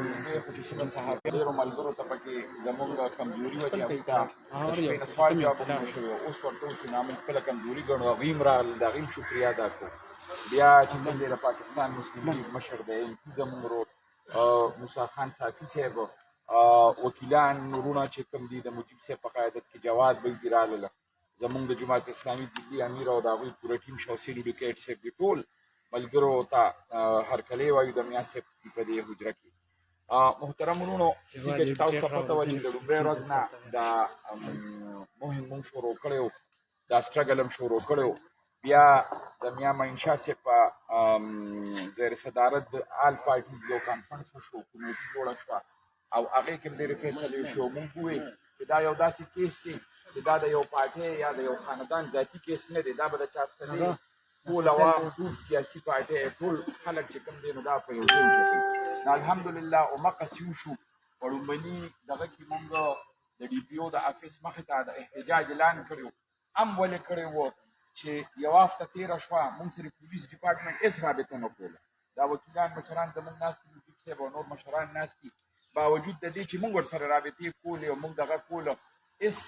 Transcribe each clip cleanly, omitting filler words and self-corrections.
لومړی خو چې څومره صحابه ډېرو ملګرو ته پکې زموږ کمزوري وه چې هغوی ته د شپې نه سوال جواب هم نه شوی اوس ورته وشو نو موږ خپله کمزوري ګڼو هغوی هم راغلل د هغوی هم شکریا ادا کړو بیا چې کوم دی د پاکستان مسلم لیگ مشر دی MP زموږ ورور موسی خان صافي صاحب وکیلان نورونه چې کوم دي د مجیب صاحب په قیادت کې جواد بیدي راغلله زموږ د جماعت اسلامي دلی امیر او د هغوی پوره ټیم شوسین ایډوکیټ صاحب دي ټول ملګرو ته هرکلی وایو د میا صاحب په دې حجره کې محترم وروڼو ځکه چې تاسو ته پته وه چې د لومړۍ ورځ نه دا مهم مونږ شروع کړی و دا سټرګل هم شروع کړی و بیا د میا معین شاه صاحب په زیر صدارت د آل پارټیز یو کانفرنس وشو کمیټي جوړه شوه او هغې کې هم ډېرې فیصلې وشو مونږ وویل چې دا یو داسې کیس دی چې دا د یو پارټۍ یا د یو خاندان ذاتي کیس نه دی دا به د چارسلې ټول عوام ټول سیاسي پارټۍ ټول خلک چې کوم دی نو دا په یو ځای وچتوي نو الحمدلله ومقاسې وشو په لومړني دغه کې مونږ د DPO د افیس مخې ته د احتجاج اعلان کړی و هم ولې کړی و چې یوه هفته تېره شوه مونږ سره پولیس ډپارټمنټ هېڅ رابطه نه کوله دا وکیلان مشران زموږ ناست دي مجیب صاحب او نور مشران ناست دي باوجود د دې چې مونږ ورسره رابطې کولې او مونږ دغه کوله هېڅ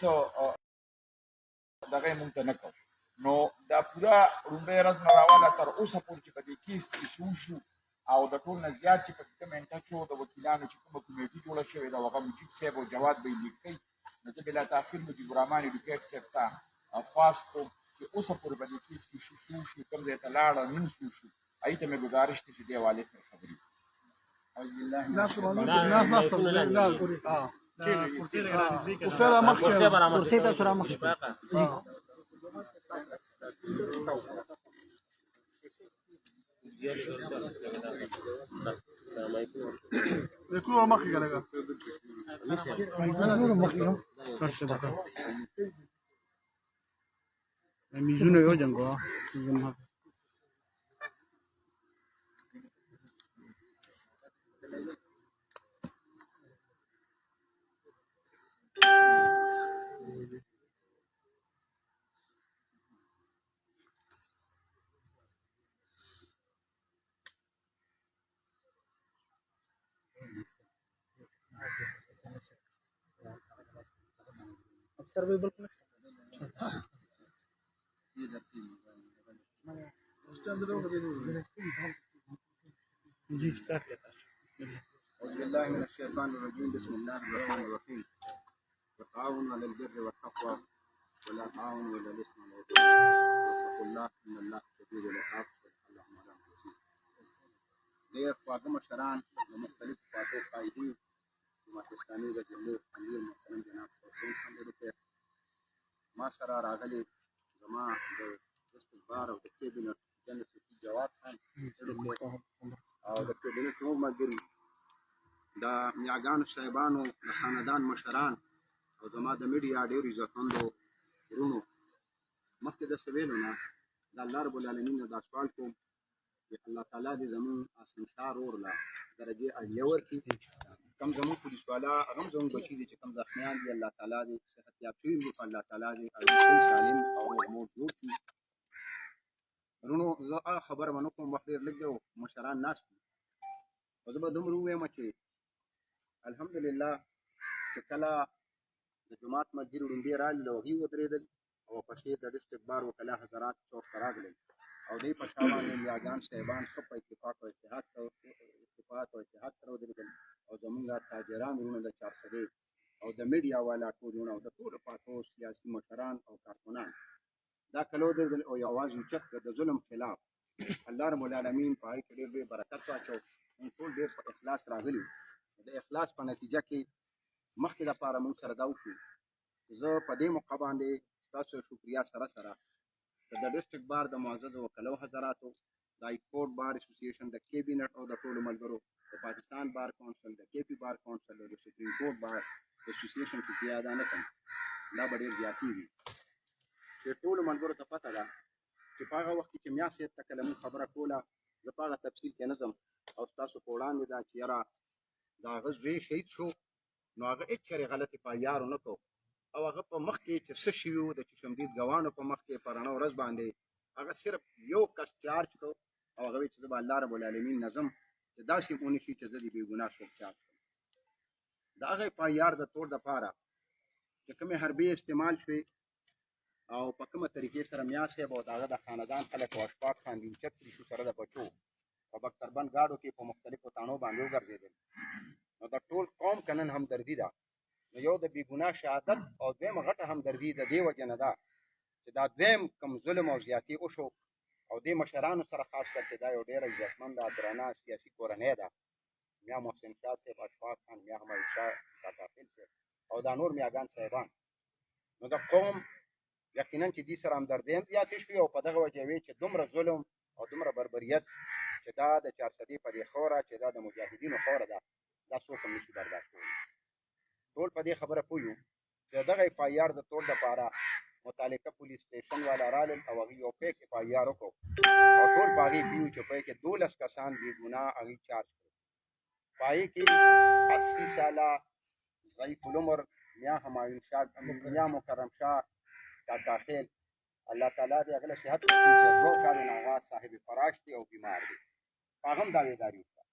دغه یې مونږ ته نه کوو نو دا پوره لومړۍ ورځ نه راواله تر اوسه پورې چې په دې کیس کې څه وشو او د ټول نه زیات چې پکې کوم انټچ و د وکیلانو چې کومه کمیټي جوړه شوې ده هغه مجیب صاحب او جواد به یې لیک کوي نو زه بلا تاخیر مجیب الرحمن ایډوکیټ صاحب ته خواست کوم چې اوسه پورې په دې کیس کې څه وشو کوم ځای ته لاړه نیم څه وشو هغې ته مې ګزارش دی چې دې حوالې سره خبرې يكونوا مخي كذا ميزونه يو جنگو अफसर भी बिल्कुल जी स्टार्ट लेता بالله من الشيطان الرجيم بسم الله الرحمن الرحيم وتعاونوا على البر والتقوى ولا تعاونوا على الاثم والعدوان واتقوا الله ان الله شديد العقاب اللهم لا نحصي ډېر خواږه مشران د مختلفو پارټیو قایدین جماعت اسلامي د جمهور امیر محترم جناب حسین خان روپیه ما سره راغلي زما د استخبار او د کیبینټ جنرال سکرټري جواد خان او د کیبینټ نور ملګري د میاګانو صاحبانو د خاندان مشران او زما د میډیا ډېرو عزتمندو وروڼو مخکې د سویلو نه د الله رب العالمین نه دا سوال کوم چې الله تعالی دې زموږ اسمشار ورله درجې عالیه ورکړي کم زموږ پولیس والا هغه هم زموږ بچي دي چې کم زخمیان دي الله تعالی دې صحت یاب شوي وي الله تعالی دې هغوی سالم او روغ موټ جوړ کړي وروڼو زه هغه خبره به نه کوم وخت ډېر لږ دی او مشران ناست دي خو زه به دومره ووایم چې الحمدلله چې کله د جومات ملګري وړومبې راغلل او هغوی ودرېدل او پسې د ډسټرکټ بار وکلا حضرات چوک ته راغلل او دوی په شا باندې میاګان صاحبان ښه په اتفاق او اتحاد سره ودرېدل او زموږ تاجران وروڼه د چارسدې او د میډیا والا ټول وروڼه او د ټولو پاټو سیاسي مشران او کارکنان دا کله ودرېدل او یو اواز اوچت کړ د ظلم خلاف الله رب العالمین په هغې کې ډېر ډېر برکت واچو موږ ټول ډېر په اخلاص راغلي د اخلاص په نتیجه کې مخکې دپاره موږ سره دا وشو زه په دې موقع باندې ستاسو شکریا سره سره د ډسټرکټ بار د معززو وکلو حضراتو د های کورټ بار اسوسییشن د کیبینټ او د ټولو ملګرو د پاکستان بار کونسل د KP بار کونسل او د سپریم کورټ بار اسوسییشن شکریا ادا نه کړم دا به ډېر زیاتېږي چې ټولو ملګرو ته پته ده چې په هغه وخت کې چې میا صاحب ته کله موږ خبره کوله زه په هغه تفصیل کې نه ځم او ستاسو په وړاندې ده چې یاره د هغه زوی شهید شو نو هغه هېڅ چېرې غلطې پایارو نه کړو او هغه په مخ کې چې څه شوي وو د چشمدید ګوانو په مخ کې په رڼه ورځ باندې هغه صرف یو کس چارج کړو او هغه وایي چې زه به الله رب العالمین نظم چې داسې ونه شي چې زه د بې ګناه څوک چاپ کړم. د هغه اف آی آر د تور دپاره چې کومې حربې استعمال شوې او په کومه طریقې سره میا صاحب او د هغه د خاندان خلک او اشفاق خان دینچک شو سره د بچو په بختربند ګاډو کې په مختلفو تانو باندې وګرځېدل. نو د ټول قوم که نن همدردي ده، نو یو د بې ګناه شهادت او دویمه غټه همدردي د دې وجې نه ده چې دا دویم کوم ظلم او زیاتي وشو او دې مشرانو سره خاص کر چې دا یو ډېره عزتمنده درانه سیاسي کورنۍ ده، میا محسن شاه صاحب، اشفاق خان، میا حمید شاه کاکاخیل صاحب او دا نور میاګان صاحبان. نو د قوم یقینا چې دې سره همدردي هم زیاتې شوې او په دغه وجه وې چې دومره ظلم او دومره بربریت چې دا د چارسدې په دې خوره چې دا د مجاهدینو خوره ده، دا څوک هم نشي برداشت کولی. ټول په دې خبره پوه یو چې دغه اف آی آر د تور دپاره متعلقه پولیس سټیشن والا رالل او هغوی یو فیک اف آی آر وکړو او ټول په هغې پوه چې په هغې کې 12 کسان بې ګناه هغوی چارج کړو. په هغې کې 80 ساله ضعیف العمر میا همایون شاه، میا مکرم شاه کاکاخیل، الله تعالی دې هغه له صحت ورکړي چې 2 کالو نه هغه صاحب فراش دی او بیمار دی. په هغه هم دعوېداري وکړه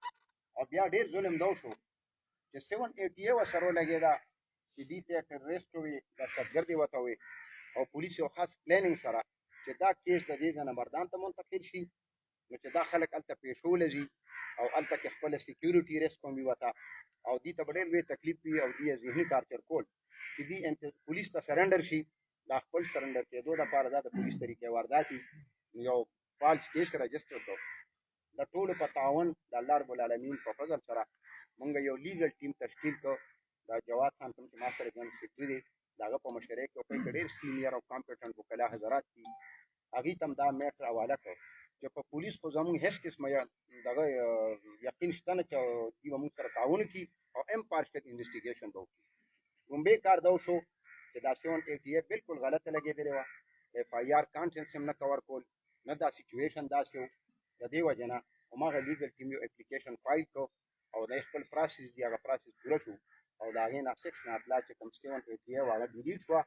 او بیا ډېر ظلم دا وشو چې 780 ورسره ولګېده چې دې ته ټرریسټ وي، دهشتګرد یې ورته وي او پولیس یو خاص پلانینګ سره چې دا کیس د دې ځای نه مردان ته منتقل شي، نو چې دا خلک هلته پیښو ځي او هلته کې خپله سیکیورټي ریسک هم وي ورته او دې ته به ډېر لوی تکلیف وي او دې ذهني ټارچر کول چې دې پولیس ته سرنډر شي. دا خپل سرنډر کېدو دپاره دا د پولیس طریقې واردات دي. یو فالس کیس رجسټر کړو. د ټولو په تعاون د الله رب العالمین په فضل سره مونږ یو لیګل ټیم تشکیل کړو. دا جواد خان کوم چې ما سره جنرال سیکرټري دی، د هغه په مشرۍ کې په ډېر سینیر او کامپیټنټ وکلا حضرات دي، هغوی ته هم دا میټر حواله کړو چې په پولیس خو زموږ هېڅ قسمه دغه یقین شته نه چې دوی به مونږ سره تعاون وکړي او امپارشل انویسټیګیشن به وکړي. لومبی کار دا وشو چې دا 780 بالکل غلطه لګېدلې وه، اف آی آر کانټینټس هم نه کور کول، نه دا سچویشن داسې و. د دې وجې نه هماغه لیګل ټیم یو اپلیکیشن فایل کړو او د خپل پروسس دی هغه پروسس پوره شو او د هغې نه سیکشن اپلا چې کوم 780 هغه ډیلیټ شوه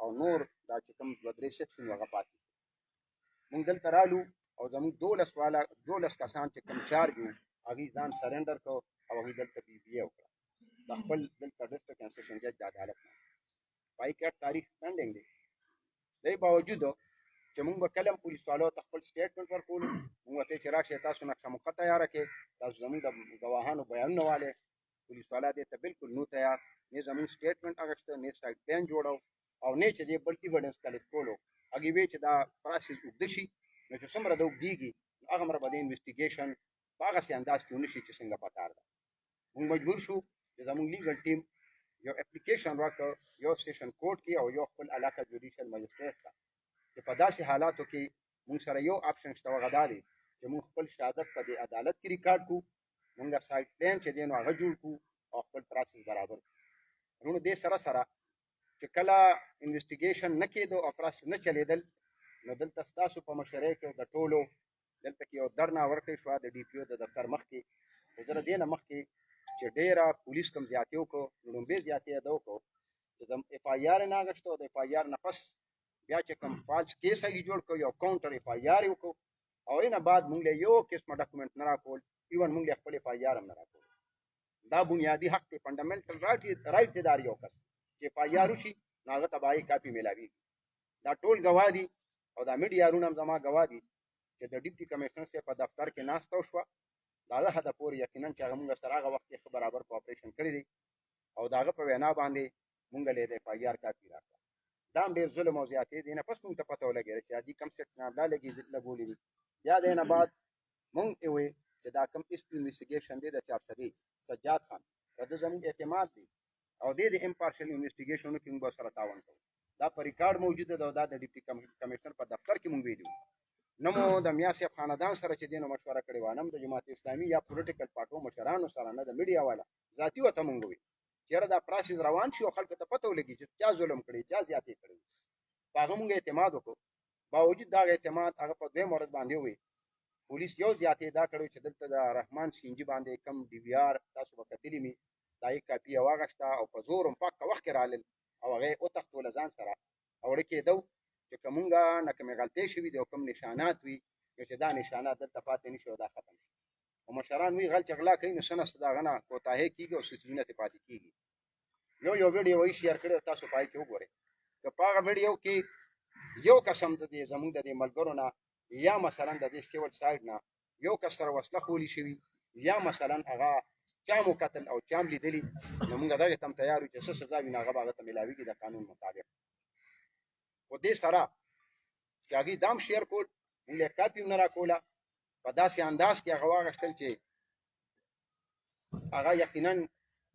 او نور دا چې کوم 2-3 سیکشن هغه پاتې شو. مونږ دلته رالو او زموږ 12 کسان چې کوم چارج وو هغوی ځان سرنډر کړو او هغوی دلته بي بي اے وکړه د خپل دلته ډسټرکټ اینډ سیشن جج د عدالت نه. پای کې تاریخ پینډینګ دی. دې باوجود چې مونږ به کله هم پولیس والو ته خپل سټیټمنټ ورکولو، مونږ ورته چې راشئ تاسو نقشه موقع تیاره کړئ، تاسو زموږ د ګواهانو بیانونه والئ. پولیس والا دې ته بالکل نو تیار، نه زموږ سټیټمنټ اخیسته، نه سایډ پلان جوړو او نه چې دې بل ایویډنس کلیکټ کولو. هغې وی چې دا پروسس اوږده شي، نو چې څومره د اوږدېږي هغومره به د انویسټیګیشن په هغسې انداز کې ونه شي چې څنګه پکار ده. مونږ مجبور شو چې زموږ لیګل ټیم یو اپلیکیشن راکړ یو سیشن کورټ کې او یو خپل علاقه جوډیشل مجسټریټ ته چې په داسې حالاتو کې مونږ سره یو آپشن شته، هغه دا دی چې مونږ خپل شهادت په دې عدالت کې ریکارډ کړو، مونږ سایډ پلان چې دی نو هغه جوړ کړو او خپل پروسس برابر کړو. نو دې سره سره چې کله انویسټیګیشن نه کېدو او پروسس نه چلېدل، نو دلته ستاسو په مشرۍ کې د ټولو دلته کې یو درنه ورکړې شوه د ډي پي او د دفتر مخکې. خو زه د دې نه مخکې چې ډېره پولیس کوم زیاتې وکړو، نو لومبۍ زیاتې یې دا وکړو چې د اف آی آر یې نه اخیسته او د اف آی آر نه پس بیا چې کوم فالس کیس هغې جوړ کړو، یو کاونټر اف آی آر یې وکړو او اینه بعد مونږ له یو قسمه ډاکومنټ نه راکول، ایون مونږ له خپل اف آی آر هم نه راکول. دا بنیادي حق دی، فنډامنټل رایټ دی د هر یو کس چې اف آی آر وشي نو هغه ته به هغې کاپي میلاوېږي. دا ټول ګواه دي او دا میډیارونه هم زما ګواه دي چې د ډیپټي کمیشنر صاحب په دفتر کې ناسته وشوه. د هغه حده پورې یقینا چې هغه مونږ سره هغه وخت کې ښه برابر کوآپریشن کړی دی او د هغه په وینا باندې مونږ له د اف آی آر کاپي راکړه. دا هم ډېر ظلم او زیاتې دی نه پس مونږ ته پته ولګېده چې عادي کم سیټ نه لګولي دي. بیا د نه بعد مونږ ووی چې دا کم ایس پي انویسټیګیشن دی د 400 سجاد خان د ده زموږ اعتماد دی او دې د امپارشل انویسټیګیشنونو کې مونږ سره تعاون کوو. دا په ریکارډ موجوده ده او دا د ډیپټي کمیشنر په دفتر کې مونږ ویلي وو. نه مو د میا صاحب خاندان سره چې دی نو مشوره کړې وه، نه د جماعت اسلامي یا پولیټیکل پارټو مشرانو سره، نه د میډیا والا ذاتي ورته مونږ ووی چې یاره دا پروسس روان شي او خلکو ته پته ولګي چې چا ظلم کړی، چا زیاتې کړی. په هغه مونږ اعتماد وکړو. باوجود د هغه اعتماد هغه په دویم ورځ باندې ووی پولیس یو زیاتې دا کړی چې دلته د رحمان سینجي باندې کم ډي وي آر تاسو به کتلي مې د هغې کاپي یې واخیسته او په زور هم پاکه وخت کې رالل او هغه یې وتښتو له ځان سره او وړه کېدو چې که مونږ نه کومې غلطۍ شوي دي او کوم نشانات وي نو چې دا نشانات دلته پاتې نه شي او دا ختم شي او مشران وی غل چغلا کوي نو سنست داغه نه کوتاهي کیږي او سیسونه ته پاتې کیږي یو ویډیو وی شیر کړو تاسو پای کې وګورئ که پاغه ویډیو کې یو قسم د دې زموږ د ملګرو نه یا مثلا د دې سټیول سایډ نه یو کس سره وسله خولي شوی یا مثلا هغه چامو قتل او چام لیدلی نو موږ دغه تم تیار یو چې څه سزا ویني هغه هغه ته ملاويږي د قانون مطابق و دې سره چې هغه دام شیر کول موږ کاپی نه را کوله په داسې انداز کې هغه واغشتل چې هغه یقینا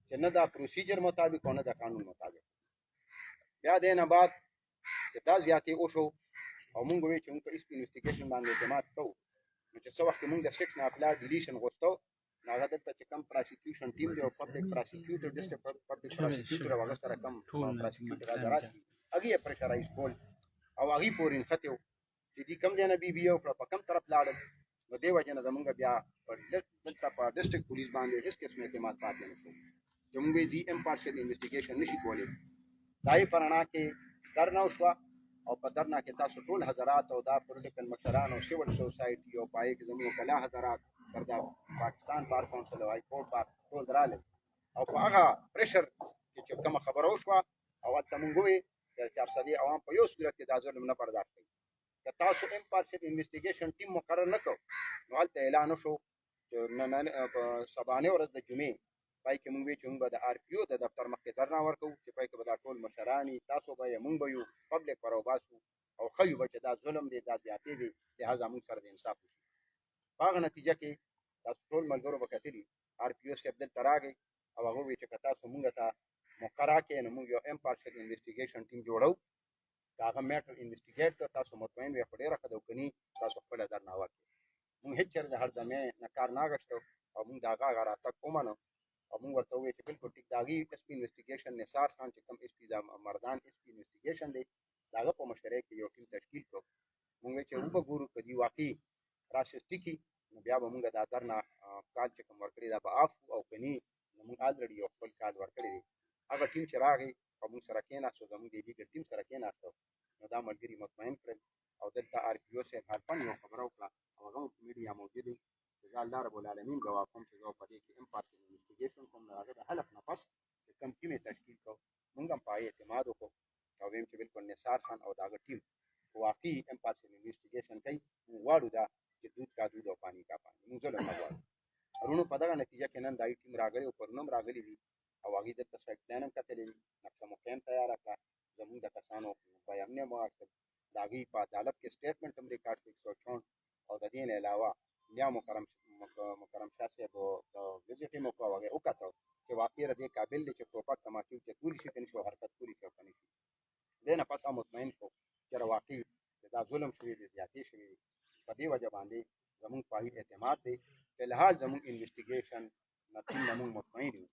چې نه دا پروسیجر مطابق او نه د قانون مطابق بیا دې نه بعد چې دا زیاتې وشو او موږ وی چې موږ په اس انویسټیګیشن باندې اعتماد کوو نو چې څو وخت موږ د سیکشن اپلا ډیلیشن غوښتو هغه دلته چې کم پروسیکیوشن ټیم دی او پبلک پروسیکیوټر ډیسټرکټ پبلک پروسیکیوټر هغه سره کم پروسیکیوټر حضرات هغه پرشرایز کول او هغه پورین خطیو چې دې کم ځای نه بي بي او په کم طرف لاړل نو دی وجه نه زمونږ بیا دلته په ډیسټرکټ پولیس باندې هیڅ قسم اعتماد پاتې نه شو چې موږ دې امپارشل انویسټیګیشن نشي کولی دای پرانا کې درنه وشوه او په درنه کې تاسو ټول حضرات او دا پولیټیکل مشران او سیول سوسایټي او پای کې زموږ کلا حضرات دا پاکستان بار کونسل او های کورټ بار ټول دراله او په هغه پریشر چې کوم خبره وشوه او ته مونږ وی چې افسري عوام په یو صورت کې د ظلم نه برداشت کوي که تاسو امپارشل انویسټیګیشن ټیم مقرر نکړو نو هلته اعلان وشو چې نن په سبانه ورځ د جمعې پای کې مونږ وی چې موږ د آر پی او د دفتر مخې درنه ورکو چې پای کې به دا ټول مشرانی تاسو به مونږ به یو پبلک پر وباسو او خیو به چې دا ظلم دی دا زیاتې دی لهدا مونږ سره د انصاف وشي هغه نتیجه کې تاسو ټول ملګرو به کتلی آر پی او سیب دل تراغی او هغه وی چې تاسو مونږ ته مقرره کې نو مونږ یو امپارشل انویسټیګیشن ټیم جوړو هغه میټر انویسټیګیټ تاسو مطمئن وي په ډیره خدو کني تاسو خپل درنه وکړي مونږ هیڅ چیرې هر دمه نکار نه غشتو او مونږ دا هغه راته کومنه او مونږ ورته وی چې بالکل ټیک داغي اس پی انویسټیګیشن نثار خان چې کوم اس پی دا مردان اس پی انویسټیګیشن دی داغه په مشرۍ کې یو ټیم تشکیل کړو مونږ چې وګورو کدي واقعي راستی کی نو بیا به مونږ دا درنه کال چې کوم ورکړي دا به اف او کني نو مونږ الریډي یو خپل کال ورکړي هغه ټیم چې راغی او مونږ سره کېناستو زموږ د دې ټیم سره کېناستو نو دا ملګري مطمئن کړل او دلته آر پی او سره حالفن یو خبره وکړه او هغه میډیا موجود دی چې الله رب العالمین گواه کوم چې زه په دې کې امپارشل انویسټیګیشن کوم نه هغه د حلف نه پس کم ټیم تشکیل کو مونږ هم پای اعتماد وکړو او ویم چې بالکل نثار خان او داغه ټیم واقعي امپارشل انویسټیګیشن کوي واړو دا چې دود کا دود او پانی کا پانی موږ له مغواړو ورونو په دغه نتیجه کې نن دای ټیم راغلی او پرنم راغلی دي او هغه د سایت پلان هم کتلې نقشه مقیم تیار کړه زموږ د کسانو بیانونه مو اخلي داغي په عدالت کې سټیټمنټ هم ریکارډ کړی 164 او د دې نه علاوه بیا مکرم شاه صاحب د وزټ مو کوي او کاته چې واقعي ردی قابل دي چې ټوپک تماکو چې ټول شي کني شو حرکت پوری شو کني دنه پس مطمئن شو چې واقعي دا ظلم شوی دی زیاتې شوی دی په دې وجه باندې زموږ په اعتماد دی په لحاظ زموږ انویسټیګیشن نتیم زموږ مطمئن دي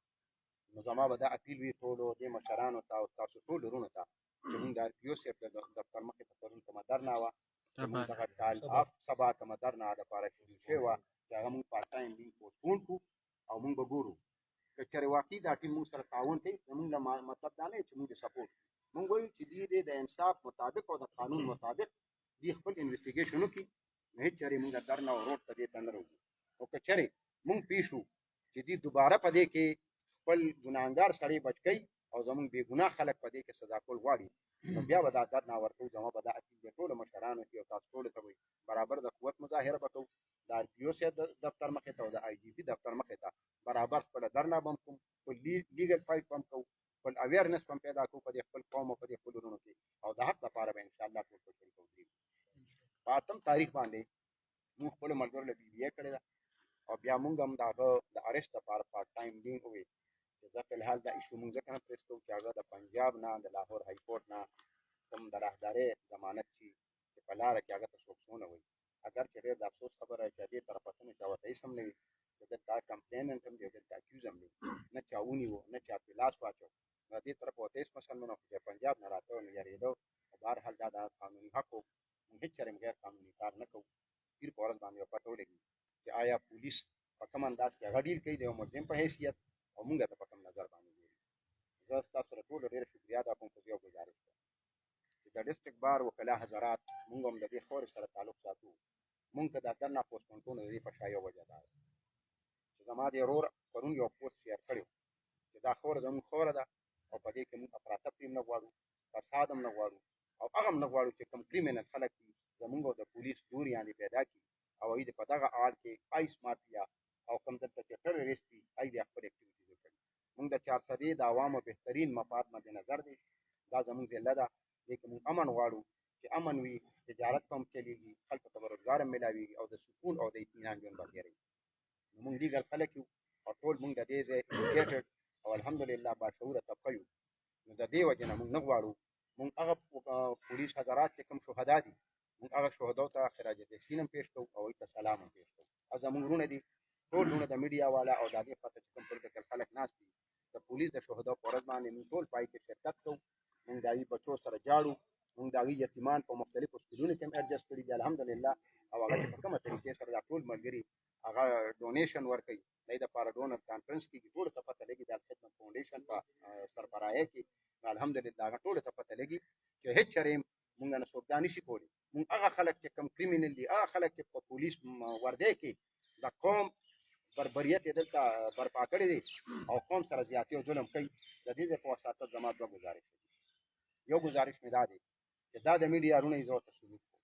نو زما به دا اپیل وی ټولو د مشرانو ته او تاسو ټول ورونو ته چې موږ د یو سیف د دفتر مخې ته پرون کومه درنه وه چې موږ دغه کال اف سبا کومه درنه د پاره شروع شوې وه چې هغه موږ پارت ټایم لینک پوسټپون کړو او موږ به ګورو که چېرې واقعي دا ټیم موږ سره تعاون کوي زموږ مطلب دا نه چې موږ سپورټ مونږ وایو چې دې د انصاف مطابق او د قانون مطابق دې خپل انویسټیګیشن وکړي نه هیڅ چارې مونږ درنه او روډ ته دې ته نه راوځو او که چېرې مونږ پیښو چې دې دوباره په دې کې خپل ګناهګار سړی بچ کوي او زمونږ بې ګناه خلک په دې کې سزا کول غواړي نو بیا به دا درنه ورکوو زما به دا اپیل د ټولو مشرانو کې او تاسو ټولو ته وایي برابر د قوت مظاهره به کوو د آر پي او صاحب دفتر مخې ته او د آی جي پي دفتر مخې ته برابر خپله درنه به هم کوو خپل لیګل فایټ به هم کوو خپل اویرنس هم پیدا کوو په دې خپل قوم او په دې خپل ورونو کې او د حق لپاره به انشاءالله ټول په شریک ودرېږو په 8 تاریخ باندې موږ خپلو ملګرو له بي بي اې کړې ده او بیا موږ هم د هغه د اریسټ لپاره پارت ټایم لینک وویل چې زه فلحال دا ایشو موږ ځکه نه پریس کوو چې هغه د پنجاب نه د لاهور های کورټ نه کوم د راهدارۍ ضمانت شي چې په لاره کې هغه ته څوک څونه وایي اگر چې ډېر د افسوس خبره چې دې طرفه څه نه چا ورته هېڅ هم نه وي چې دلته کمپلیننټ هم دی او دلته اکیوز هم دی نه چا ونیو نه چا پرې لاس واچو نو دې طرف ورته هېڅ مسلمان نه چې پنجاب نه راته نو یارېدو او بهرحال دا د قانوني حق و موږ هېڅ چېرې غیر قانوني کار نه کوو پیر په ورځ باندې پته ولګي چې آیا پولیس په کوم انداز کې هغه ډیل کوي د یو مجرم په حیثیت او موږ ته په کوم نظر باندې ګوري زه ستاسو سره ټولو ډېره شکریا ادا کوم خو یو ګزارش کوم چې د ډسټرکټ بار وکلا حضرات موږ هم د دې خورې سره تعلق ساتو موږ ته دا درنه پوسټپون کول د دې په شا یو وجه ده زما د ورور پرون یو پوسټ شیر کړی چې دا خوره زموږ خوره ده او په دې کې موږ افراطه هم نه غواړو فساد هم نه غواړو او هغه هم نه غواړو چې کوم کریمینل خلک دي زموږ او د پولیس لوري یعنې پیدا کړي او هغوی د په دغه حال کې آیس مافیا او کوم دلته چې ټرریسټ دي هغوی د خپل اکټیویټیز وکړي موږ د چارسدې د عوامو بهترین مفاد مد نظر دی دا زموږ ضلع ده دې کې موږ امن غواړو چې امن وي تجارت هم چلېږي خلکو ته به روزګار هم میلاوېږي او د سکون او د اطمینان ژوند به تېروي نو موږ لیګل خلک یو او ټول موږ د دې ځای ایجوکیټډ او الحمدلله باشعوره طبقه یو نو د دې وجې نه موږ نه غواړو موږ هغه پولیس حضرات چې کوم شهدا دي موږ هغه شهداو ته خراج تحسین هم پېښ کوو او هغوی ته سلام هم پېښ کوو او زموږ وروڼه دي ټول وروڼه د میډیا والا او د هغې پرته چې کوم پولیټیکل خلک ناست دي د پولیس د شهداو په ورځ باندې موږ ټول پای کې شرکت کوو موږ د هغوی بچو سره جاړو موږ د هغوی یتیمان په مختلفو سکولونو کې هم ایډجسټ کړي دي الحمدلله او هغه چې په کومه طریقې سره دا ټول ملګري هغه ډونیشن ورکوي د دې دپاره ډونر کانفرنس کېږي ټولو ته پته لګي د الخدمت فاونډیشن په سربراهۍ کې الحمدلله هغه ټولو ته پته لګي چې هېڅ چرې موږ نه څوک دا نشي کولی موږ هغه خلک چې کوم کریمینل دي هغه خلک چې په پولیس وردی کې د قوم بربریت یې دلته برپا کړی دی او قوم سره زیاتې او ظلم کوي د دې ځای په وساطت زما دوه ګزارش دی یو ګزارش مې دا دی چې دا د میډیا رونه یې زه ورته سلوک کوم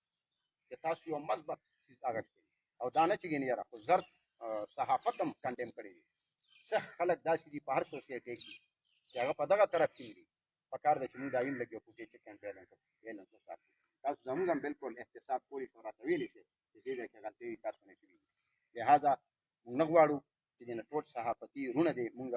چې تاسو یو مثبت څیز اغوښتی او دا نه چې ګینې یاره خو زر صحافت هم کنډیم کړی دی څه خلک داسې دي په هر سوسایټۍ کې چې هغه په دغه طرف کې دي پکار ده چې موږ دا هم لږ یو فوټې چک اینډ بیلنس وساتو تاسو زموږ هم بالکل احتساب کولی شو راته ویلی شئ چې دې ځای کې غلطۍ تاسو نه شوي دي لهذا موږ نه غواړو چې دې نه ټول صحافتي رونه دې موږ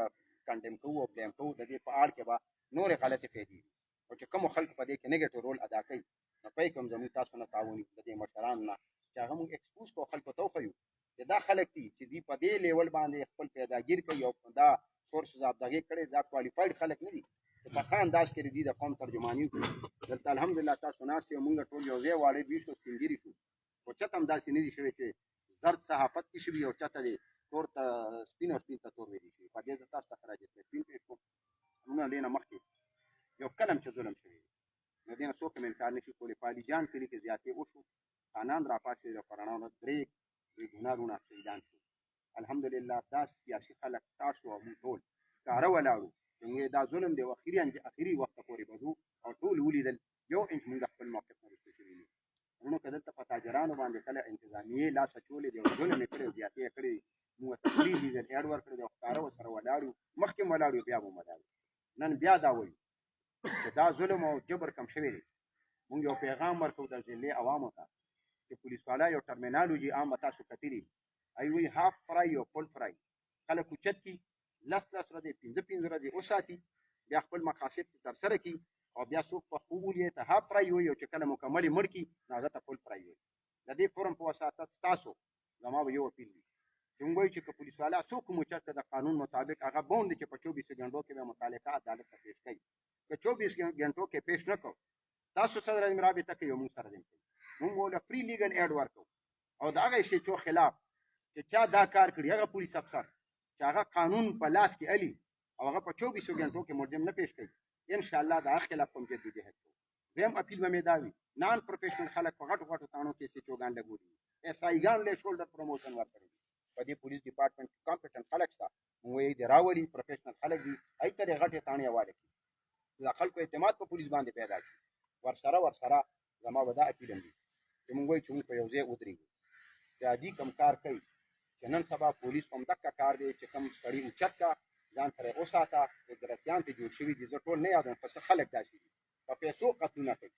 کنډیم کوو او بلیم کوو د دې په اړ کې به نورې غلطې پیدې وي او چې کومو خلکو په دې کې نیګیټیو رول ادا کوي نو پای کوم زموږ تاسو نه تعاون د دې مشرانو نه چې هغه موږ ایکسپوز کړو خلکو ته وښیو چې دا خلک دي چې دوی په دې لیول باندې خپل پیداګیر کوي او دا سورسز آف دغې کړی دا کوالیفاید خلک نه دي چې په ښه انداز کې دي د قوم ترجماني وکړي دلته الحمدلله تاسو ناست یو موږ ټول یو ځای واړه دوی شو سپین ږیري شو خو چته هم داسې نه دي شوی چې زرد صحافت کې شوي او چته دی تور ته سپین او سپین ته تور ویلي شوي په دې زه تاسو ته خراج تحسین پېښ کوم موږ دې نه مخکې یو کلم چې ظلم شوی دی نو دې نه څوک هم انکار نشي کولی په علیجان کلي کې زیاتې وشو خانان راپاڅېدل د قرآنانو درې بې ګناه رونه شهیدان شو الحمدلله دا سیاسي خلک تاسو او موږ ټول ښکاره ولاړو چې موږ دا ظلم دی او اخري وخته پورې به ځو او ټول ولیدل یو انچ موږ خپل موقف نه وروسته شوي دي وروڼو که دلته په تاجرانو باندې کله انتظامیې لاس اچولې دي او ظلم یې کړی او زیاتې یې کړې موږ ورته فري لیګل ایډ ورکړی دی او ښکاره ورسره ولاړ یو مخکې هم ولاړ یو بیا به هم ولاړ نن بیا دا وایو چې دا ظلم او جبر کم شوی دی موږ یو پیغام ورکوو د ضلعې عوامو ته چې پولیس والا یو ټرمینالوجي عامه تاسو کتلي ای وایي هاف فرای او فل فرای خلک اوچت کړي لس ورځې پنځه ورځې وساتي بیا خپل مقاصد ترسره کړي او بیا څوک په خوبول یې ته هاف فرای وایي او چې کله مکمل یې مړ کړي نو هغه ته فل فرای وایي د دې فورم په وساطت ستاسو زما به یو اپیل وي چې موږ وایو چې که پولیس والا څوک هم اوچت د قانون مطابق هغه بوند دی چې په 24 غنټو کې به متعلقه عدالت ته پیش کوي که 24 غنټو کې پیش نه کړو تاسو سره دې رابطه کوي او موږ سره دې کوي موږ ول فری لیګل ایډ ورکو او دا هغه شی چې خلاف چې چا دا کار کړی هغه پولیس افسر چې هغه قانون په لاس کې علي او هغه په 24 غنټو کې ملزم نه پیش کوي ان شاء الله دا خلاف کوم چې دې هڅو زم اپیل مې دا وی نان پروفیشنل خلک په غټو تانو کې چې چوغان لګوري اس آی ګان له شولډر پروموشن ورکړي په دې پولیس ډپارټمنټ کمپټنټ خلک سره موږ یې دراولي پروفیشنل خلک دي ایته غټه تانه واله کی دا خلکو اعتماد په پولیس باندې پیدا شي ورسره زما ودا اپیل دی چې موږ وایو چې موږ په یو ځای ودرېږو چې عادي کم کار کوي چې نن سبا پولیس هم دغه کار دی چې کم سړی اوچت کا ځان سره وساته ګرفتیان ته جوړ شوي دي زه ټول نه یادوم خو څه خلک داسې دي په پیسو قتلونه کوي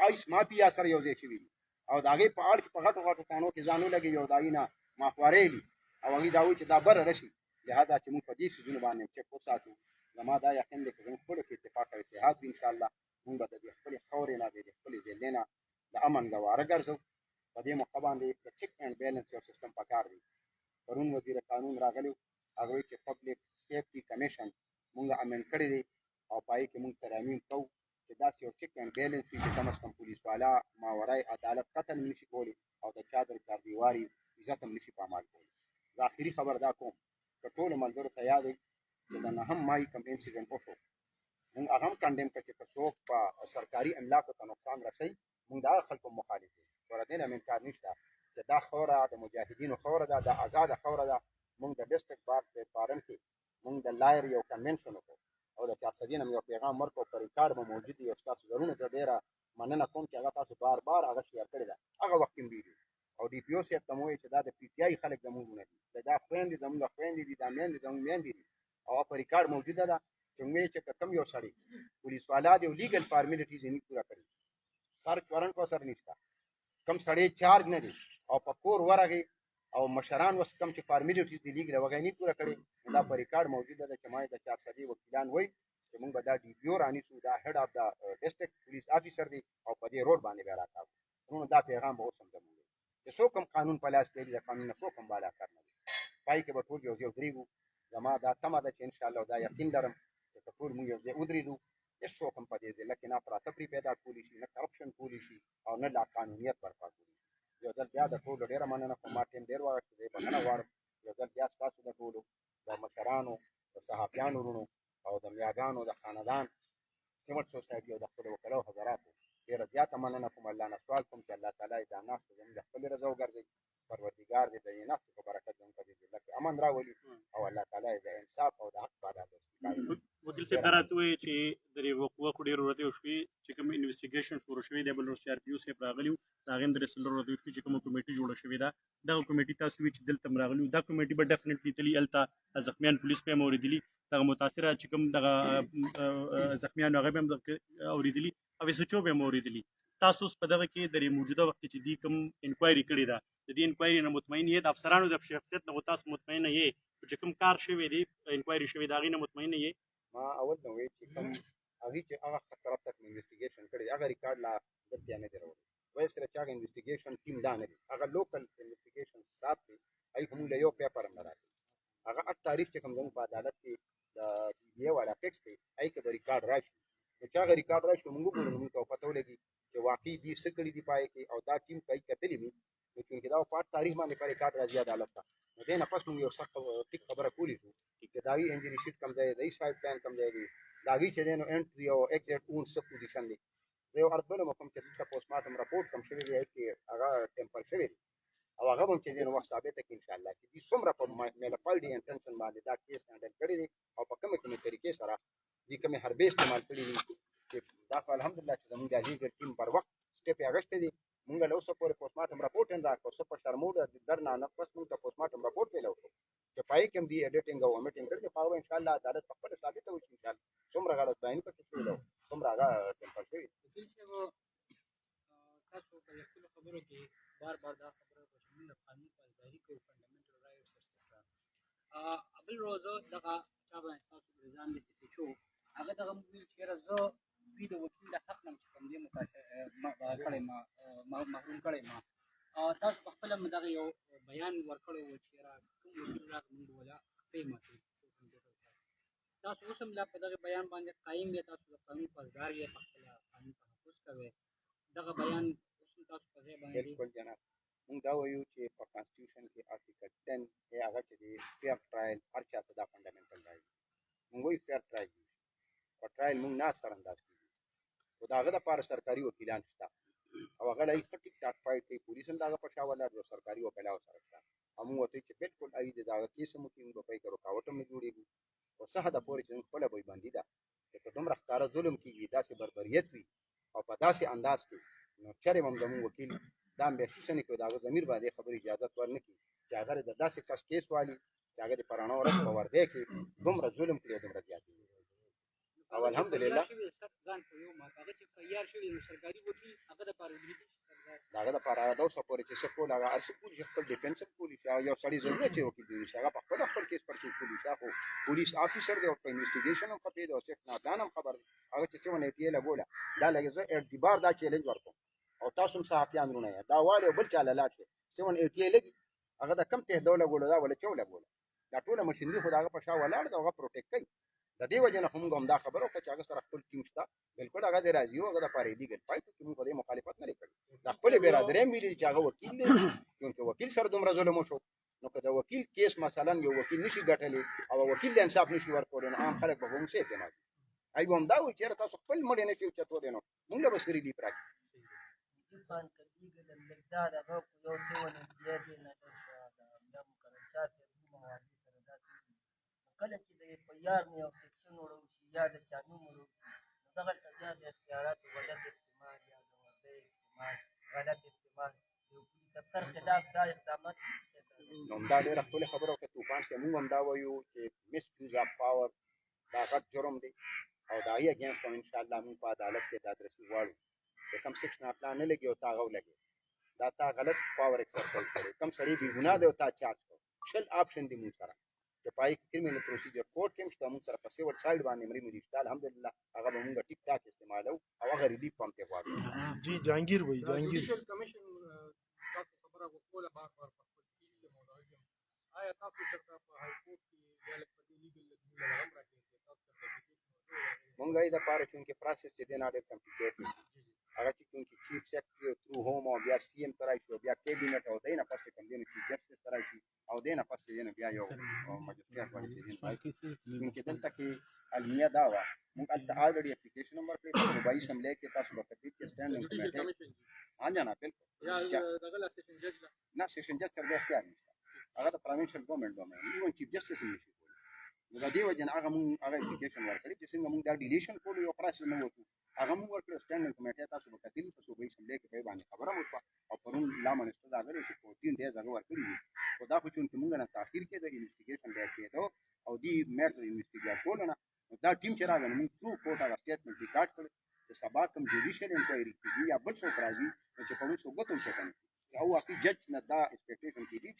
آیس مافیا سره یو ځای شوي دي او د هغې په اړ کې په غټو تانو کې ځان ولګي یو د هغې نه ماهوارې دي او هغوی دا وایي چې دا بره راشي لهذا چې موږ په دې څیزونو باندې چک وساتو زما دا یقین دی که زموږ خپلو کې اتفاق او اتحاد وي انشاءالله موږ به د دې خپلې خاورې نه د خپلې ضلعې نه د امن ګواره ګرځو په دې موقع باندې د چک اینډ بیلنس یو سیستم پکار دی پرون وزیر قانون راغلی هغه وایي چې پبلک سیفټي کمیشن موږ امند کړی دی او په هغې کې موږ ترامیم کوو چې داسې یو چک اینډ بیلنس وي چې کم از کم پولیس والا ماورای عدالت قتل هم نشي کولی او د چا د چاردیواري عزت هم نشي پامال کولی زه آخري خبر دا کوم که ټولو ملګرو ته یاد وي چې د 9 مای کوم انسیډنټ وشو موږ هغه هم کنډیم کړو چې که څوک په سرکاري املاکو ته نقصان رسوي موږ د هغه خلکو مخالف یو ور دې نه انکار نشته چې دا خوره د مجاهدینو خوره ده د آزاده خوره ده مونږ د ډسټرکټ بار پلټفارم کې مونږ د لایر یو کنونشن وکړو او د 400 نم یو پیغام ورکړو په ریکارډ به موجود وي او ستاسو ضرورونه زه ډېره مننه کوم چې هغه تاسو بار بار هغه شیر کړې ده هغه وخت کې ویډیو او ډي پی او صاحب ته مو وایي چې دا د پی ټي آی خلک زموږ نه دي دا خویندې زموږ خویندې دي دا میندې زموږ میندې دي او په ریکارډ موجوده ده چې موږ چې کم یو سړی پولیس والا دی او لیګل فارمیلټیز یې نه پوره کړي سرچ وارنټ کو سر نشته کم سړی چارج نه دی او په کور ورغی او مشران وس کم چې فارمیلټیز دی لیګل وغه نه پوره کړي دا په ریکارډ موجوده ده چې ما د 400 وکیلان وایي چې موږ به دا ډي پی او رانیسو دا هیډ اف دا ډسټرکټ پولیس افیسر دی او په دې روډ باندې به راکاو نو دا پیغام به اوس هم زموږ چې څوک هم قانون په لاس کې د قانون نه څوک هم بالا کار نه پای کې به ټول یو درېږو زما دا تمه ده چې انشاءالله دا یقین لرم چې که ټول موږ یو ځای ودرېږو هېڅ څوک هم په دې ضلع کې نه افراطفري پیدا کولی شي نه کرپشن کولی شي او نه لا قانونیت برپا کولی شي یو ځل بیا د ټولو ډېره مننه کوم ما ټیم ډېر واغېسته دی بخښنه غواړم یو ځل بیا ستاسو د ټولو د مشرانو د صحافیانو وروڼو او د میاګانو د خاندان سیمټ سوسایټي او د خپلو وکلو حضراتو ډېره زیاته مننه کوم الله نه سوال کوم چې الله تعالی دا ناسته زموږ د خپلې رضا وګرځوي پروردګار دې د دې ناستې په برکت زموږ په دې ضلع کې امن راولي او الله تعالی د انصاف او د حق په ادا وکیل صاحب دا راته وایي چې د وقوعو ډېرې ورځې وشوې چې کوم انویسټیګیشن شروع شوی دی بل سی آر پي او صاحب راغلي وو د هغې هم درې څلور ورځې وشوې چې کومه کمیټي جوړه شوې ده دغه کمیټي تاسو وایي چې دلته هم راغلي وو دا کمیټي به ډیفنیټلي تلي هلته زخمیان پولیس به یې هم اورېدلي دغه متاثره چې کوم دغه زخمیان هغه به هم اورېدلي او ایس ایچ او به هم اورېدلي تاسو اوس په دغه کې د موجوده وخت کې چې دوی کوم انکوایري کړې ده د دې انکوایري نه مطمئن یې د افسرانو د شخصیت نه تاسو مطمئنه یې چې کوم کار شوی دی انکوایري شوی د هغې نه مطمئنه یې ما اول نو وایي چې کوم هغې چې هغه طرف ته انویسټیګیشن کړی هغه ریکارډ لا دلته نه دی راوړی وایي سره چې هغه انویسټیګیشن ټیم دا نه دی هغه لوکل انویسټیګیشن سټاف دی هغې خو موږ له یو پیپر هم نه راکوي هغه 8 تاریخ چې کوم زموږ په عدالت کې د ډي بي اے والا فکس دی هغې کې به ریکارډ راشي نو چې هغه ریکارډ راشي نو موږ وګورو نو موږ ته پته ولګي چې واقعي دوی څه کړي دي پای کې او دا ټیم کوي کتلي وي نو چونکې دا په 8 تاریخ باندې په ریکارډ راځي عدالت ته نو دې نه پس موږ یو سخت ټیک خبره کولی شو چې دا وی انجری شیټ کم ځای دی سایډ پلان کم ځای دی دا وی چې نو انټری او ایگزیټ اون څه پوزیشن دی زه یو ارتبه کوم چې د پوسټ مارټم راپورټ کم شوی دی چې هغه ټیمپل شوی دی او هغه هم چې نو وخت ثابت کې ان شاء الله چې دې څومره په میلفایډ انټنشن باندې دا کیس هانډل کړی دی او په کومه طریقې سره دې کومه حربې استعمال کړی دی چې دا الحمدلله چې زموږ د لیګل ټیم پر وخت سټیپ اغشته دي مونږ له اوسه پورې پوسټ مارټم راپورټ نه راکړو څه په شرموډ در نه پس مونږ ته پوسټ مارټم راپورټ پیلو چې پای کې دی ایډیټینګ او میټینګ کړی په ان شاء الله عدالت په خپل ثابت وي ان شاء الله څومره غلط بیان پکې شوی دی څومره هغه ټیمپل شوی تاسو په خپل خبرو کې بار بار دا خبره په شمول د قانون پاسداري کو فندامنټل رائټس ابل روزو دغه چا باندې تاسو ځان دې چې شو هغه دغه موږ چې راځو دوی د وکیل د حق نه کوم دې کړی محروم کړی ما تاسو په خپل دغه یو بیان ورکړی و چې را کوم وکیل را موږ ولا په ماته تاسو اوس هم لا په دغه بیان باندې قایم دي تاسو د قانون پاسدار یې په خپل قانون تحفظ کوي دغه بیان اوس تاسو په ځای باندې بالکل جناب موږ دا وایو چې په کانسټیټیوشن کې آرټیکل 10 کې هغه چې دی فیر ټرایل هر چا ته دا فنډامنټل رائټ موږ وایو فیر ټرایل او ټرایل موږ نه سره انداز کوي خو د هغه لپاره سرکاري وکیلان شته او هغه لای ټیک ټاک فایټ کوي پولیس هم دغه په شاوله د سرکاري وکیلانو سره شته هم وته چې بالکل اې د دغه کیسه مو کې موږ په کارو کاوټم نه جوړیږي او څه حدا پورې چې خپل به باندې دا چې دومره ښکارا ظلم کیږي داسې بربریت وي او په داسې انداز کې نو چرې هم زموږ وکیل دا محسوس نه کوي دا ضمیر باندې خبرې اجازه ورنه کی چې هغه د داسې کس کیس والی چې هغه د پرانو ورځ په ورده کې دومره ظلم کړی دومره زیات او الحمدلله ځان په یو ما هغه چې تیار شوی نو سرکاري وکیل هغه د پاروډي هغه د پاره دا اوس پورې چې څه کول هغه ارس پولیس خپل ډیفنس پولیس یو سړی ضروري چې وکیل دی هغه په خپل کیس پر کې پولیس هغه پولیس افیسر دی او په انویسټیګیشن هم خپل دی او څه نه دانم خبر هغه چې څه ونه ټی له بوله دا لګي زه اعتبار دا چیلنج ورکوم او تاسو هم صحافیان رونه دا والي بل چاله لاټ 780 لګي هغه د کم ته دوله ګوله دا ولا چوله ګوله دا ټوله ماشينري خو داغه په شا ولاړ دا هغه پروټیکټ کوي د دې وجه نه هم دا خبرو چې هغه سره خپل ټیم شته بالکل هغه دی راځي هغه د پاره لیګل فایټ کې موږ په مخالفت نه کړی دا خپل برادرې ملي چې هغه وکیل دی چې وکیل سره دومره ظلم وشو نو که دا وکیل کیس مثلا یو وکیل نشي ګټلی او وکیل د انصاف نشي ورکول نو عام خلک به هم څه اعتماد کوي هم دا و چې تاسو خپل مړ نه چې چتو دینو موږ به سری دی پراک طبعا كالإيجل المقدار أبوك يوم دون الزيادة لدى المكرمشات يبدو مواد کله چې د په یار نه یو سیکشن وړو شي یا د چا نوم وړو شي نو دغلته بیا د اختیاراتو غلط استعمال یا د وردۍ استعمال غلط استعمال د یو پولي دفتر خلاف دا اقدامات نو همدا ډېره ښکلې خبره وکړه طوفان صاحب. موږ هم دا وایو چې مس یوز اف پاور دا غټ جرم دی او د هغې اګینسټ هم انشاءالله موږ په عدالت کې لاسرسي غواړو چې کوم سیکشن اپلا نه لګي او تا هغه ولګي دا تا غلط پاور ایکسرسایز کړی کوم سړی بې ګناه دی او تا چارج کړو شل آپشن دی موږ سره چې په هغې کې کرمینل پروسیجر کوډ کې هم شته موږ سره په سیور سایډ باندې مري مدي شته الحمدلله هغه به موږ ټیک ټاک استعمالو او هغه ریلیف هم ترې غواړو. جی جهانگیر بھائی جهانگیر جوډیشل کمیشن تاسو خبره وکړه بار بار په خپل سپیچ کې موضوع آیا تاسو چېرته په های کورټ کې یا لکه په دې لیګل لګولو هم راځي چې تاسو ته مونږ یې دپاره چونکې پروسس چې دی نه ډېر کمپلیکیټ هغه چې چونکې چیف سیکرټري تھرو ہوم او بیا سی ایم ته راشي او بیا کیبینټ او دی نه پس چې کوم دی نو چیف جسټس ته راشي او دی نه پس چې دی نو بیا یو مجسټریټ باندې چې دی راشي چونکې دلته کې المیه دا وه مونږ هلته الریډي اپلیکیشن هم ورکړی په صوبایي اسمبلی کې تاسو به کتلي چې سټینډینګ کمیټې ها جناب بالکل دغه لا سیشن جج نه سیشن جج سره د اختیار نشته هغه د پروینشل ګورنمنټ ډومین ایون چیف جسټس هم نشي کولی نو د دې وجې نه هغه مونږ هغه اپلیکیشن ورکړی چې څنګه مونږ دا ډیلیشن کولو یو پروسس نه وکړو هغه مونږ ورکړی سټینډینګ کمیټې تاسو به کتلي په صوبایي اسمبلی کې په باندې خبره وشوه او پرون لا منسټر راغلی چې 14 ډیز هغه ورکړي دي خو دا خو چونکې مونږ نه تاخیر کېده انویسټیګیشن بیا کېدو او دې میټر انویسټیګیټ کولو نه دا ټیم چې راغی نو مونږ تھرو کورټ هغه سټیټمنټ ریکارډ کړی چې سبا کوم جوډیشل انکوایري کېږي یا بل څوک راځي نو چې په موږ څوک ګوتم شي کنه او واقعي جج نه دا ایکسپیکټیشن کېږي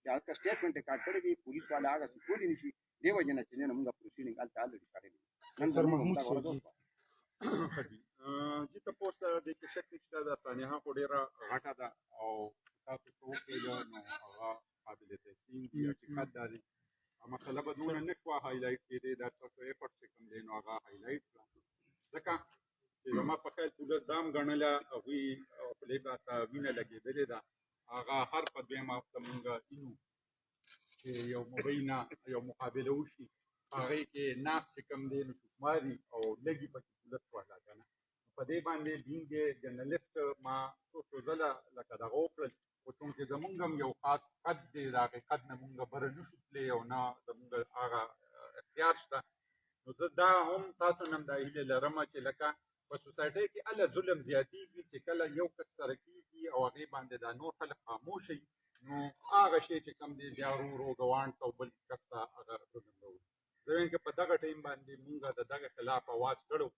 چې هغه سټیټمنټ ریکارډ کړی دی پولیس والا هغه څه کولی نشي دې وجې نه چې نه موږ پروسیډینګ هلته الریډي کړی دی سر محمود صاحب جی جی تاسو د کې شک نشته د ثانیه خو ډیره غټه ده او تاسو څه وکړل نو هغه قابل تحسین دی حقیقت دا دی مسله به دونه نه کوه هایلایټ کېدی دا تاسو ایفورټ چې کوم دی نو هغه هایلایټ کړه ځکه چې زما په خیال پولیس دام ګڼله هغوی خولې ته وینه لګېدلې ده هغه هر په دویمه هفته مونږ اینو چې یو مبینه یو مقابله وشي هغې کې ناست چې کوم دی نو شکماري او لږي پکې پولیس والا که نه په دې باندې بینګ جرنلیسټ ما څو ځله لکه دغه وکړل خو چونکې زمونږ هم یو خاص قد دی د هغې قد نه مونږ بره نشو تللی او نه زمونږ هغه اختیار شته نو زه دا هم تاسو نه هم دا هیله لرم چې لکه په سوسایټۍ کې هله ظلم زیاتېږي چې کله یو کس سره کېږي او هغې باندې دا نور خلک خاموش شي نو هغه شی چې کوم دی بیا ورو ورو ګاونډ ته او بل کس ته هغه ظلم راوړي زه وایم که په دغه ټایم باندې مونږ د دغه خلاف اواز کړو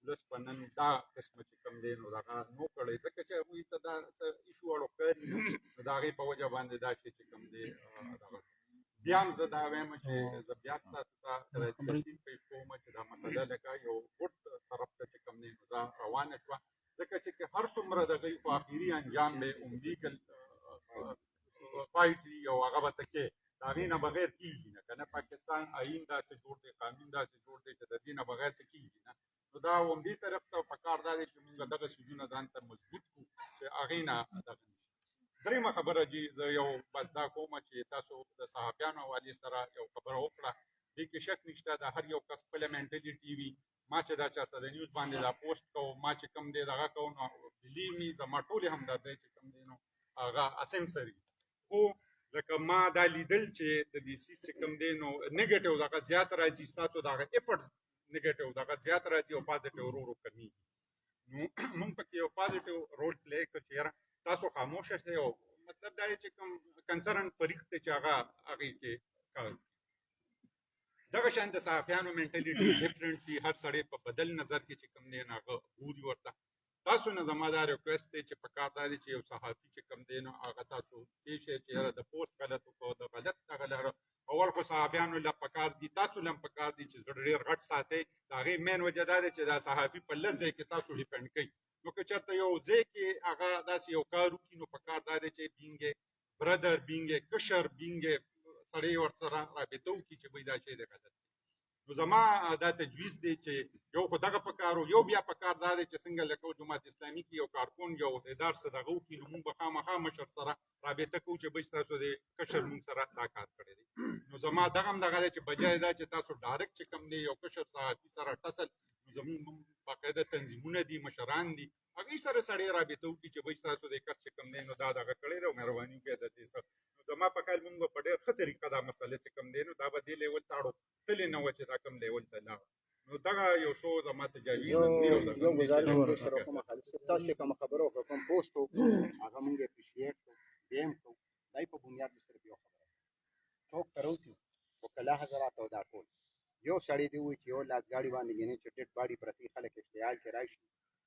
پولیس په نن دا قسمه چې کوم دی نو دغه نو کړی ځکه چې هغوی ته دا څه ایشو اړو ښکاري نو د هغې په وجه باندې دا شی چې کوم دی دغه بیا هم زه دا وایم چې زه بیا تاسو ته تحسین پیش کوم چې دا مسله لکه یو ګډ طرف ته چې کوم دی نو دا روانه شوه ځکه چې هر څومره د هغوی خو اخري انجام دی لیګل فایټ وي او هغه به تکې د هغې نه بغیر کېږي نه که نه پاکستان آیین داسې جوړ دی قانون داسې جوړ دی چې د دې نه بغیر ته کېږي نه نو دا همدې طرف ته پکار دا دی چې مونږ دغه څیزونه ځان ته مضبوط کړو چې هغې نه دغه نه شي درېیمه خبره جي زه یو بس دا کومه چې تاسو د صحافیانو حوالې سره یو خبره وکړه دې کې شک نشته د هر یو کس خپله مینټلټي وي ما چې دا چېرته د نیوز باندې دا پوسټ کوم ما چې کوم دی دغه کوم نو بلیو مي زما ټولې هم دا دی چې کوم دی نو هغه اسیم سري خو لکه ما دا لیدل چې د دې سیس چې کوم دی نو نیګیټیو دغه زیات راځي ستاسو دغه ایفرټ نیګیټیو دغه زیات راځي او پازیټیو ورو ورو کمیږي نو موږ پکې یو پازیټیو رول پلی کړو چې یاره تاسو خاموشه شئ او مطلب دا چې کوم کنسرن فریق دی چې هغه هغې کې کار دغه شان د صحافیانو مینټلیټي ډفرنټ دي هر سړی په بدل نظر کې چې کوم دی نو هغه ګوري ورته تاسو نه زما دا ریکویسټ دی چې پکار دا دی چې یو صحافي چې کوم دی نو هغه تاسو پېښ یې چې یاره د پوسټ غلط وکړو د غلط دغه لره اول خو صحافیانو له پکار دي تاسو له هم پکار دي چې زړه ډېر غټ ساتئ د هغې مین وجه دا دی چې دا صحافي په لږ ځای کې تاسو ډیپینډ کوي نو که چېرته یو ځای کې هغه داسې یو کار وکړي نو پکار دا دی چې بینګ برادر بینګ کشر بینګ سړی ورسره رابطه وکړي چې وایي دا شی دی غلط نو زما دا تجویز دی چې یو خو دغه پکار یو بیا پکار دا دی چې څنګه لکه جماعت اسلامي کې یو کارکون یو عہدیدار څه دغه وکړي نو مونږ به خامخا مشر سره رابطه کوو چې بچ تاسو د کشر مونږ سره دا کار کړی دی نو زما دغه هم دغه دی چې بجای دا چې تاسو ډایرکټ چې کوم دی یو کشر صحافي سره ټسل نو زموږ باقاعده تنظیمونه دي مشران دي هغوی سره سړی رابطه وکړي چې بهی ستاسو د کس چې کوم دی نو دا دغه کړی دی او مهرباني وکړئ د دې سره نو زما په خیال مونږ به په ډېر ښه طریقه دا مسله چې کوم دی نو دا به دې لیول ته اړو تلې نه وه چې دا کوم لیول ته لاړه نو دغه یو څو زما تجاویز یو گزارش دې سره کوم خالص تاسو چې کوم خبرو کوم پوسټ هغه مونږ اپریشیټ کوو دیم کوو دای په بنیاد سره یو خبره څوک تروتی وکلا حضرات او دا ټول یو سړی دی وي چې یو لاس ګاډي باندې یعنی چې ډېډ باډي پرتی خلک اشتعال کې راشي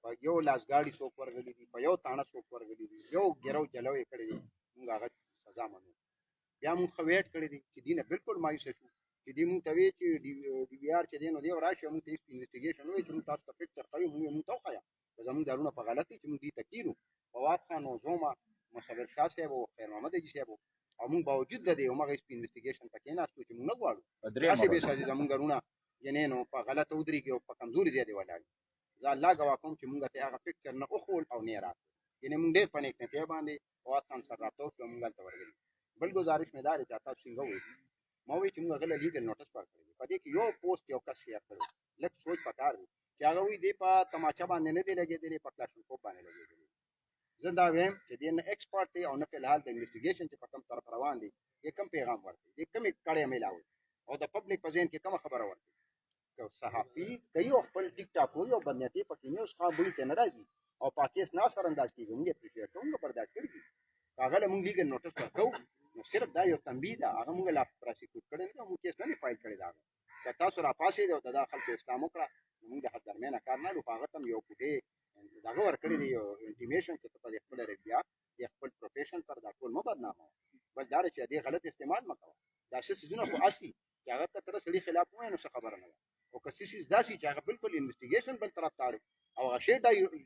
په یو لاس ګاډي څوک ورغلي دي په یو تاڼه څوک ورغلي دي یو ګرو جلو یې کړی دی مونږ هغه سزا منو بیا مونږ خو ویټ کړی دی چې دینه بالکل مایوسه شو چې دې مونږ ته وی چې ډي بي آر چې دی نو دی راشي مونږ ته انویسټیګیشن وایي چې مونږ تاسو ته پکچر کوي مونږ ته وښایه زموږ دارونه په غلطي چې مونږ دې ته کینو فواد خان او زوما مصور شاه صاحب او خیر محمد اجي صاحب او مونږ باوجود د دې همغه انویسټیګیشن ته کېناستو چې مونږ نه غواړو تاسې به سړي زموږ دارونه یعنی نو په غلطه ودرېږي او په کمزوري ځای دی ولاړ زه الله ګواه کوم چې مونږ ته هغه پکچر نه وښول او نه راکړو یعنی مونږ ډېر په نیکنیتۍ باندې فواد خان سره رابطه وکړو مونږ هلته ورغلي بل ګزارش مې دا دی چې تاسو څنګه وایي ما وایي چې مونږ هغه له لیګل نوټس ورکړی دی په دې کې یو پوسټ یو کس شیر کړی لږ سوچ پکار دی چې هغه وایي دې په تماچه باندې نه دی لګېدلی په کلاشینکوف باندې لګېدلی زه دا وایم چې دې نه ایکسپرټ دی او نه فلحال د انویسټیګیشن چې په کوم طرف روان دی دې کوم پیغام ورکړي دې کومې کړۍ میلاوي او د پبلک په ذهن کې کومه خبره ورکړي که صحافي کوي او خپل ټیک ټاک وایي او بدنیتي پکې نه اوس خبرې ته نه راځي او پاکیس نه سر انداز کېږي موږ اپریشیټ کوو موږ برداشت کړي هغه له موږ لیګل نوټس ورکوو نو صرف دا یو تنبیه ده هغه موږ لا پراسیکیوټ کړی نه موږ کیس نه فایل کړی دا که تاسو راپاسېد او د دا خلکو اسلام وکړه نو موږ د حد درمیانه کار نه لرو په هغه ته هم یو کوټې دغه ورکړی دی یو انټیمیشن چې ته په خپل رضیا د خپل پروفیشن پر دا ټول مه بدناموه بل دا چې دې غلط استعمال مه کوه دا څه څیزونه خو اصلي چې هغه ته تر سړي خلاف وایي نو څه خبره نه ده او که څه څیز داسې چې هغه بالکل انویسټیګیشن بل طرف ته او هغه شی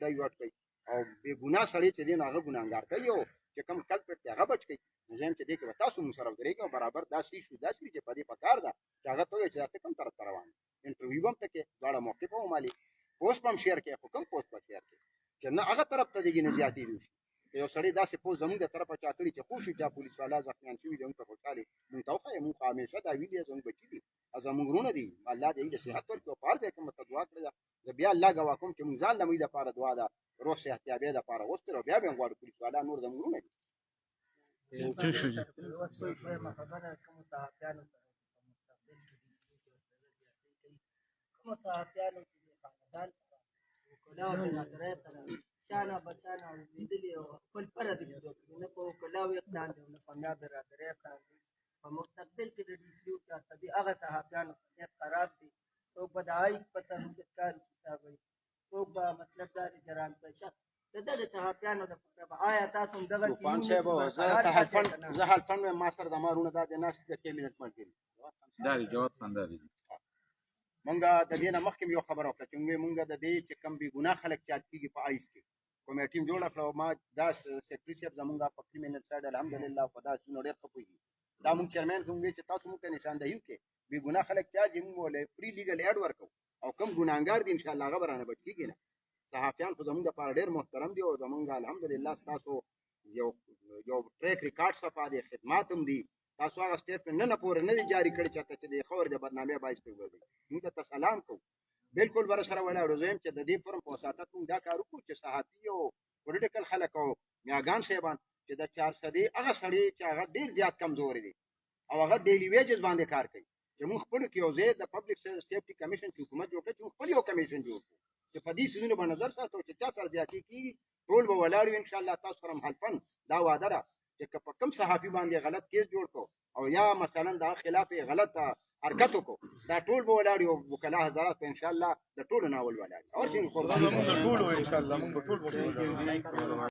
ډایورټ کوي او بې ګناه سړی چې دی نو هغه ګناهګار کوي او چې کوم کلپټ دی هغه بچ کوي نو زه یم چې دې کې به تاسو موږ سره ودرېږئ او برابر داسې شو داسې چې په دې پکار ده چې هغه ته وایي چې دا کوم طرف ته روان انټرویو هم ته کې دواړه موقف هم ومالي پوسټ هم شیر کړي خو کوم پوسټ به شیر کړي چې نه هغه طرف ته دیږي نه زیاتې وشي که یو سړی داسې پوسټ زموږ د طرفه چا کړي چې خو شو چا پولیس والا زخمیان شوي دي موږ ته خوشحالې موږ ته وښایه موږ خو همیشه دا ویلي زموږ بچي دي او زموږ وروڼه دي الله دې د صحت ورکړي او په هر ځای کې مو ته دعا کړې ده زه بیا الله ګواه کوم چې موږ ځان له موږ دپاره دعا ده روغ صحتیابۍ دپاره وستر او بیا به هم غواړو پولیس والا نور زموږ وروڼه دي خبره کوم صحافیانو سره په مستقبل کې کوم صحافیانو چې د خاندان سره وکلا او برادرۍ سره شانه بچانه لیدلي او خپل فرد نه په وکلا او اقدام دی نه په میا برادرۍ اقدام دی په مستقبل کې د ډیپیو چاته دي هغه صحافیانو نیت خراب دي څوک به د عاید په تحقیق کاري کتاب وایي څوک به مطلب دا د جرام پیشه د دغه صحافیانو دپاره به آیا تاسو هم دغه طوفان صاحب زه حلفن وایم ما سره د ما وروڼه دا د ناستې د کابینټ ملګري دا دی جواب خندا دی مونږ د دې نه مخکې یو خبره وکړه چې مونږ د دې چې کوم بې ګناه خلک چارج کېږي په آیس کې کمیټې جوړه کړه او ما دا سیکرټري صاحب زمونږ په کریمینل سایډ الحمدلله خو دا څونه ډېر ښه پوهېږي دا مونږ چیرمین ته وویل چې تاسو مونږ ته نشاندهي وکړئ بې ګناه خلک چارج یې مونږ ولې فری لیګل ایډ ورکوو او کوم ګناهګار دي انشاءالله هغه به رانه بچ کېږي نه صحافیان خو زمونږ دپاره ډېر محترم دي او زمونږ الحمدلله ستاسو یو ټریک ریکارډ صفا دی خدمات هم دي تاسو هغه سټیټمنټ نن پورې نه دی جاري کړی چاته چې د خبر د بدنامۍ باعث ته وګرځي موږ ته سلام کوو بالکل ور سره ولاړو زه یم چې د دې فرم په وساطت موږ دا کار وکړو چې صحافي او پولیټیکل خلک او میاګان صاحبان چې د 400 هغه سړي چې هغه ډېر زیات کمزوري دي او هغه ډیلی ویجز باندې کار کوي چې موږ خپلو کې یو ځای د پبلک سیفټي کمیشن چې حکومت جوړ کړی چې موږ خپل یو کمیشن جوړ کړو چې په دې څیزونو به نظر ساتو چې چا سره زیاتې کېږي ټول به ولاړ وي انشاءالله تاسو سره هم حلفن دا وعده ده چې که په کوم صحافي باندې غلط کیس جوړ کړو او یا مثلا د خلاف غلط حرکت وکړو دا ټول به ولاړ وي او وکلا حضرات په انشاءالله د ټولو ناول ولاړ او چې ټول ان شاء الله موږ ټول